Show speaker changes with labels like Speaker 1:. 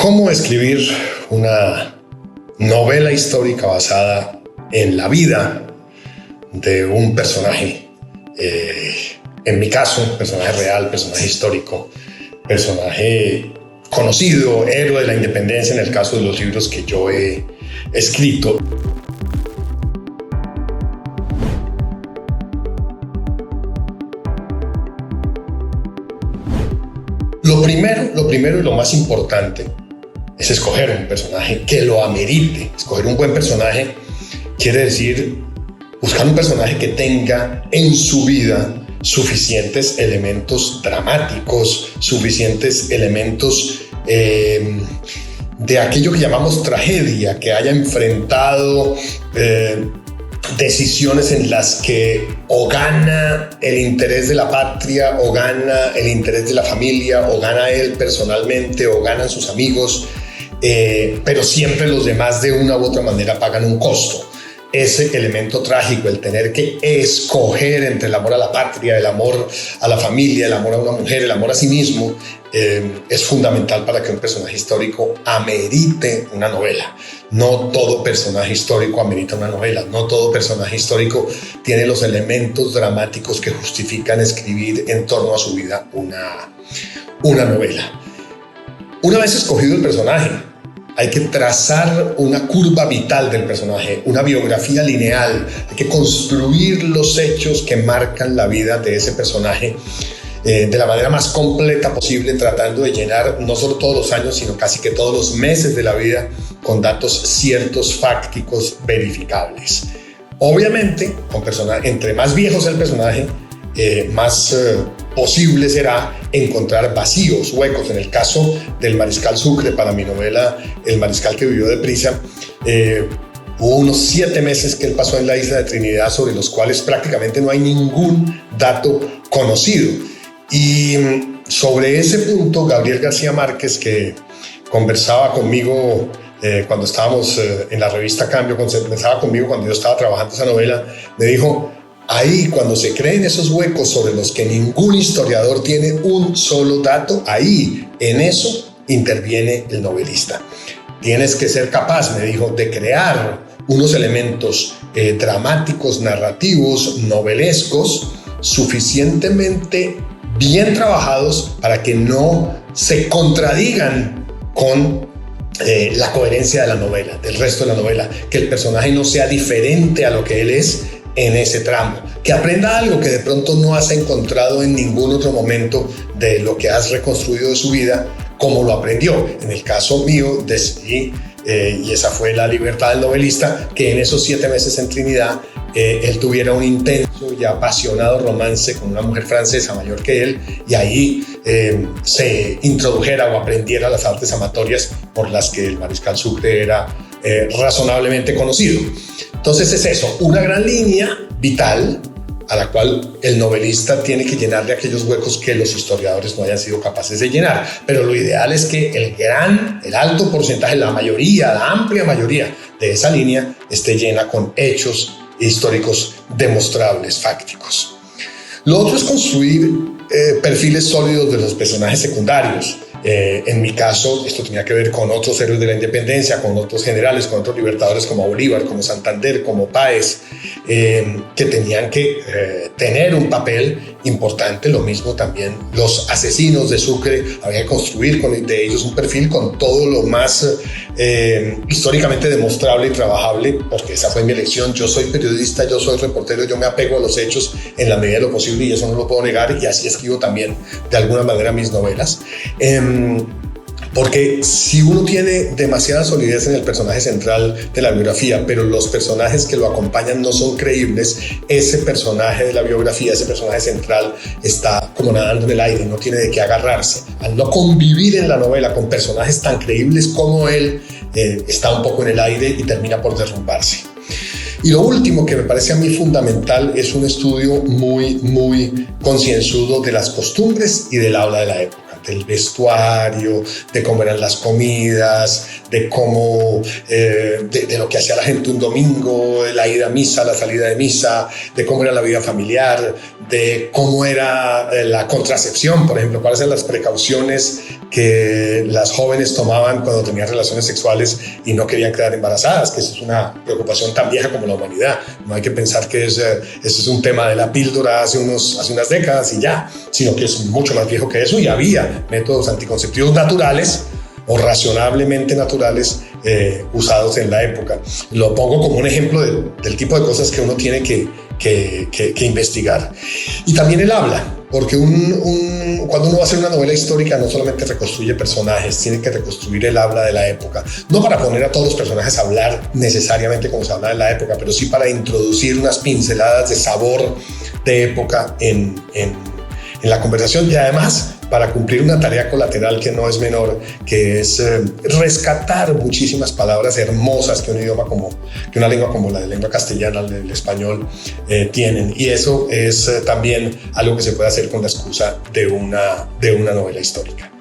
Speaker 1: ¿Cómo escribir una novela histórica basada en la vida de un personaje? En mi caso, personaje real, personaje histórico, personaje conocido, héroe de la independencia en el caso de los libros que yo he escrito. Lo primero y lo más importante es escoger un personaje que lo amerite. Escoger un buen personaje quiere decir buscar un personaje que tenga en su vida suficientes elementos dramáticos, suficientes elementos de aquello que llamamos tragedia, que haya enfrentado decisiones en las que o gana el interés de la patria, o gana el interés de la familia, o gana él personalmente, o ganan sus amigos, pero siempre los demás de una u otra manera pagan un costo. Ese elemento trágico, el tener que escoger entre el amor a la patria, el amor a la familia, el amor a una mujer, el amor a sí mismo, es fundamental para que un personaje histórico amerite una novela. No todo personaje histórico amerita una novela, no todo personaje histórico tiene los elementos dramáticos que justifican escribir en torno a su vida una novela. Una vez escogido el personaje, hay que trazar una curva vital del personaje, una biografía lineal. Hay que construir los hechos que marcan la vida de ese personaje de la manera más completa posible, tratando de llenar no solo todos los años, sino casi que todos los meses de la vida con datos ciertos, fácticos, verificables. Obviamente, entre más viejo sea el personaje, más posible será encontrar vacíos, huecos. En el caso del Mariscal Sucre, para mi novela El Mariscal que vivió deprisa, hubo unos 7 meses que él pasó en la isla de Trinidad sobre los cuales prácticamente no hay ningún dato conocido. Y sobre ese punto, Gabriel García Márquez, que conversaba conmigo cuando estábamos en la revista Cambio, conversaba conmigo cuando yo estaba trabajando esa novela, me dijo: ahí, cuando se creen esos huecos sobre los que ningún historiador tiene un solo dato, ahí, en eso, interviene el novelista. Tienes que ser capaz, me dijo, de crear unos elementos dramáticos, narrativos, novelescos, suficientemente bien trabajados para que no se contradigan con la coherencia de la novela, del resto de la novela, que el personaje no sea diferente a lo que él es en ese tramo, que aprenda algo que de pronto no has encontrado en ningún otro momento de lo que has reconstruido de su vida, como lo aprendió. En el caso mío decidí, y esa fue la libertad del novelista, que en esos 7 meses en Trinidad él tuviera un intenso y apasionado romance con una mujer francesa mayor que él, y ahí se introdujera o aprendiera las artes amatorias por las que el Mariscal Sucre era razonablemente conocido. Entonces es eso, una gran línea vital a la cual el novelista tiene que llenarle aquellos huecos que los historiadores no hayan sido capaces de llenar. Pero lo ideal es que el alto porcentaje, la amplia mayoría de esa línea esté llena con hechos históricos demostrables, fácticos. Lo otro es construir perfiles sólidos de los personajes secundarios. En mi caso, esto tenía que ver con otros héroes de la independencia, con otros generales, con otros libertadores como Bolívar, como Santander, como Páez, que tenían que tener un papel importante. Lo mismo también los asesinos de Sucre, había que construir de ellos un perfil con todo lo más históricamente demostrable y trabajable, porque esa fue mi elección. Yo soy periodista, yo soy reportero, yo me apego a los hechos en la medida de lo posible y eso no lo puedo negar, y así escribo también de alguna manera mis novelas. Porque si uno tiene demasiada solidez en el personaje central de la biografía, pero los personajes que lo acompañan no son creíbles, ese personaje de la biografía, ese personaje central, está como nadando en el aire, no tiene de qué agarrarse. Al no convivir en la novela con personajes tan creíbles como él, está un poco en el aire y termina por derrumbarse. Y lo último que me parece a mí fundamental es un estudio muy, muy concienzudo de las costumbres y del habla de la época. del vestuario, de cómo eran las comidas, de cómo, de lo que hacía la gente un domingo, la ida a misa, la salida de misa, de cómo era la vida familiar, de cómo era la contracepción, por ejemplo, cuáles eran las precauciones que las jóvenes tomaban cuando tenían relaciones sexuales y no querían quedar embarazadas, que eso es una preocupación tan vieja como la humanidad. No hay que pensar que ese es un tema de la píldora hace unas décadas y ya, sino que es mucho más viejo que eso, y había métodos anticonceptivos naturales o razonablemente naturales usados en la época. Lo pongo como un ejemplo del tipo de cosas que uno tiene que investigar. Y también el habla, porque cuando uno va a hacer una novela histórica no solamente reconstruye personajes, tiene que reconstruir el habla de la época, no para poner a todos los personajes a hablar necesariamente como se habla en la época, pero sí para introducir unas pinceladas de sabor de época en la conversación, y además para cumplir una tarea colateral que no es menor, que es rescatar muchísimas palabras hermosas que que una lengua como la lengua castellana, el español, tienen. Y eso es también algo que se puede hacer con la excusa de una novela histórica.